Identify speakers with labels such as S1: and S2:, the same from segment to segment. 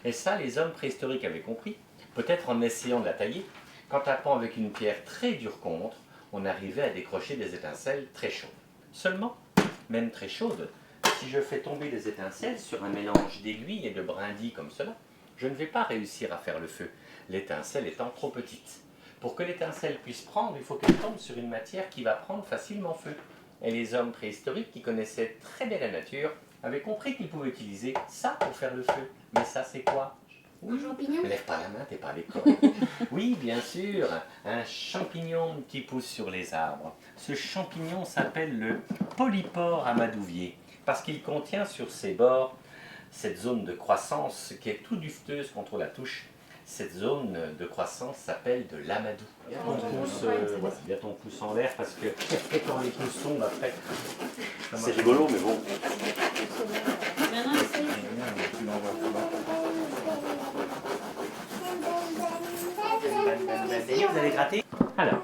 S1: Et ça, les hommes préhistoriques avaient compris, peut-être en essayant de la tailler, qu'en tapant avec une pierre très dure contre, on arrivait à décrocher des étincelles très chaudes. Seulement, même très chaudes, si je fais tomber des étincelles sur un mélange d'aiguilles et de brindilles comme cela, je ne vais pas réussir à faire le feu, l'étincelle étant trop petite. Pour que l'étincelle puisse prendre, il faut qu'elle tombe sur une matière qui va prendre facilement feu. Et les hommes préhistoriques, qui connaissaient très bien la nature, avaient compris qu'ils pouvaient utiliser ça pour faire le feu. Mais ça, c'est quoi? Oui, lève pas la main, t'es pas à l'école. Oui, bien sûr, un champignon qui pousse sur les arbres. Ce champignon s'appelle le polypore amadouvier, parce qu'il contient sur ses bords cette zone de croissance qui est tout dufteuse contre la touche. Cette zone de croissance s'appelle de l'amadou. Bien ton pouce en l'air parce que quand les pouces tombent après.
S2: C'est rigolo, mais bon.
S1: Vous allez gratter? Alors,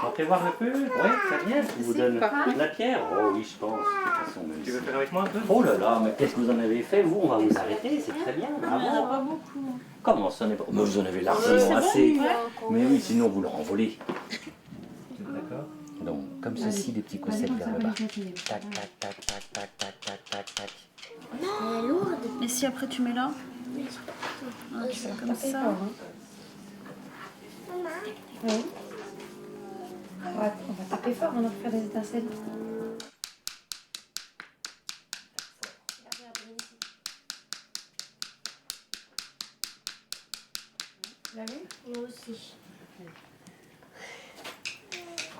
S1: on fait voir le peu? Oui, très bien. Je vous donne la pierre? Oh oui, je pense. De toute façon, même
S3: Tu veux faire avec moi un peu?
S1: Oh là là, mais qu'est-ce que vous en avez fait? Vous, on va vous arrêter, c'est très bien.
S4: Il n'y en a pas beaucoup.
S1: Comment ça n'est pas? Mais vous en avez largement assez. Mais oui, sinon vous leur en volez. D'accord? Donc, comme ceci, des petits coussettes vers le bas. Tac, tac, tac, tac, tac, tac, tac, tac, tac.
S4: Elle est lourde. Et si après tu mets là? Ah, tu fais comme ça.
S5: Oui. On va taper fort maintenant pour faire des étincelles. Tu l'as vu?
S4: Moi aussi.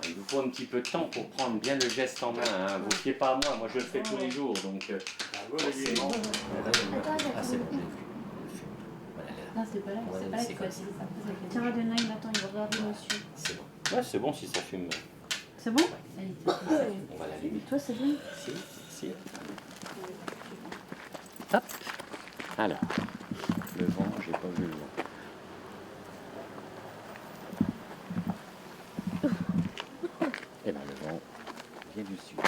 S1: Il vous faut un petit peu de temps pour prendre bien le geste en main. Hein. Vous ne fiez pas à moi, moi je le fais tous les jours. Donc, forcément. Ah, c'est bon, j'ai vu. Voilà, là.
S5: Non, c'est pas là. C'est pas là qu'il faut essayer ça.
S4: Tiens, Adena, il attend, il va regarder monsieur.
S1: C'est bon. Ouais, c'est bon si ça fume.
S4: C'est bon?
S1: On va l'allumer.
S4: Toi, c'est bon?
S1: Si. Hop. Alors, le vent, j'ai pas vu le vent. Et bien le vent vient du sud.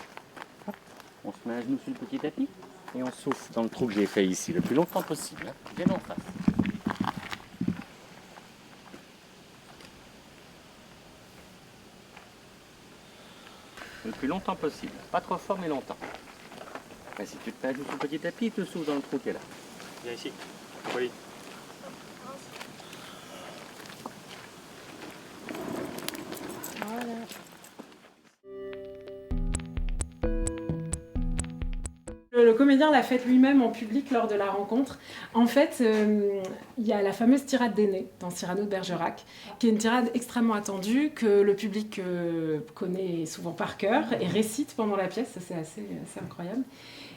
S1: Hop. On se met à genoux sur le petit tapis et on souffle dans le trou que j'ai fait ici le plus longtemps possible. Hein. Bien en face. Le plus longtemps possible. Pas trop fort mais longtemps. Et si tu te mets à genoux sur le petit tapis, il te souffle dans le trou qui est là.
S3: Viens ici. Oui.
S5: Le comédien l'a faite lui-même en public lors de la rencontre. En fait, il y a la fameuse tirade d'Énée dans Cyrano de Bergerac, qui est une tirade extrêmement attendue, que le public connaît souvent par cœur et récite pendant la pièce. Ça, c'est assez incroyable.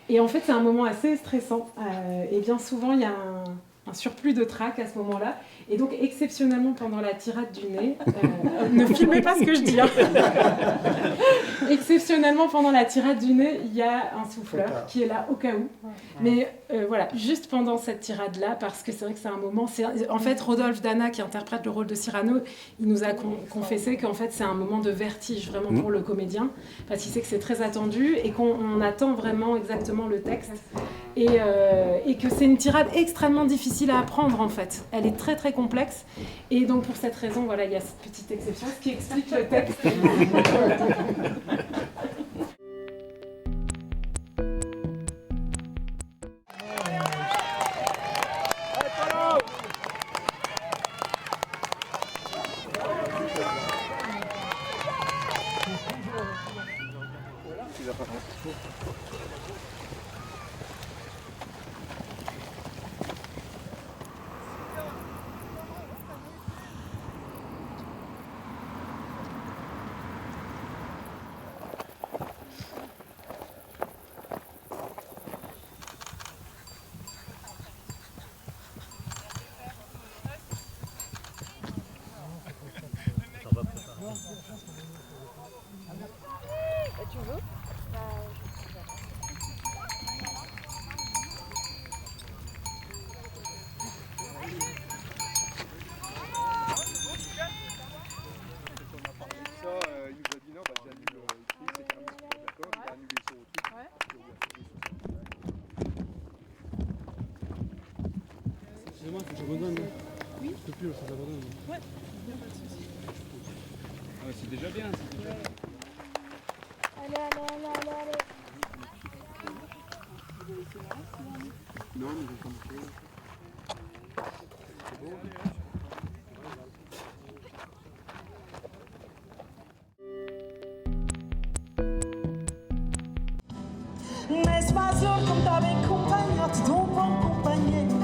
S5: Et en fait, c'est un moment assez stressant. Et bien souvent, il y a un surplus de trac à ce moment-là. Et donc, exceptionnellement, pendant la tirade du nez, ne filmez pas ce que je dis. Hein. Exceptionnellement, pendant la tirade du nez, il y a un souffleur qui est là au cas où. Mais voilà, juste pendant cette tirade-là, parce que c'est vrai que c'est un moment... En fait, Rodolphe Dana, qui interprète le rôle de Cyrano, il nous a confessé qu'en fait, c'est un moment de vertige vraiment pour le comédien, parce qu'il sait que c'est très attendu et qu'on attend vraiment exactement le texte. Et que c'est une tirade extrêmement difficile à apprendre, en fait. Elle est très, très complexe. Et donc, pour cette raison, voilà, il y a cette petite exception, ce qui explique le texte.
S6: Excusez-moi, faut que j'abandonne. Oui. Je peux plus, faut que j'abandonne. Ouais. Ah ouais, c'est déjà bien, c'est déjà bien.
S4: Allez.
S6: Non, mais je vais pas me faire. C'est bon.
S7: Nesse mazur cum ta bem acompanhado de bom companheiro.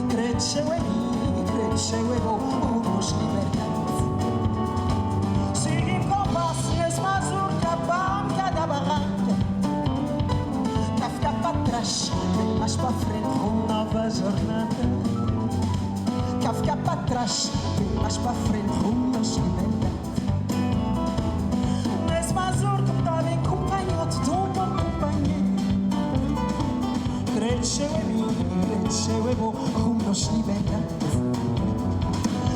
S7: Cresceu e vamos liberdade. Siga em compasso nesse mazur que a banca da barranca. Tá ficar para trás, bem mais para frente, uma nova jornada. Cá ficar para trás, bem mais para frente, rumos liberdade. Nesse mazur que tá bem acompanhado de bom companheiro. Cresceu e vou, rumos liberdade.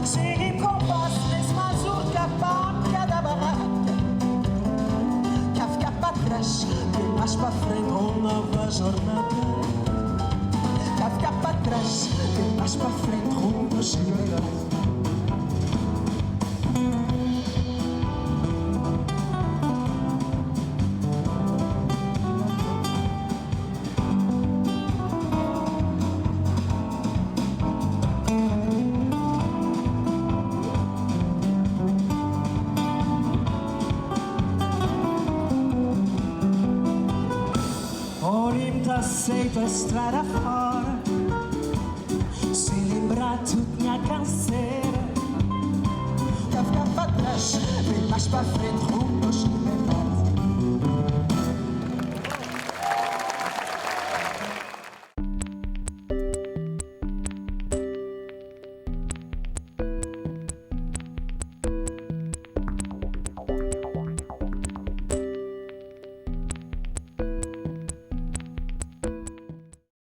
S7: Siga em compasso nesse mazur que a banca da barraca. Cá ficar para trás, bem mais para frente, uma nova jornada. Cá ficar para trás, bem mais para frente, rumos liberdade. Aceito a estrada fora, sem lembrar tudo minha canseira. Cá ficar para trás, bem mais para frente, rumos liberdade.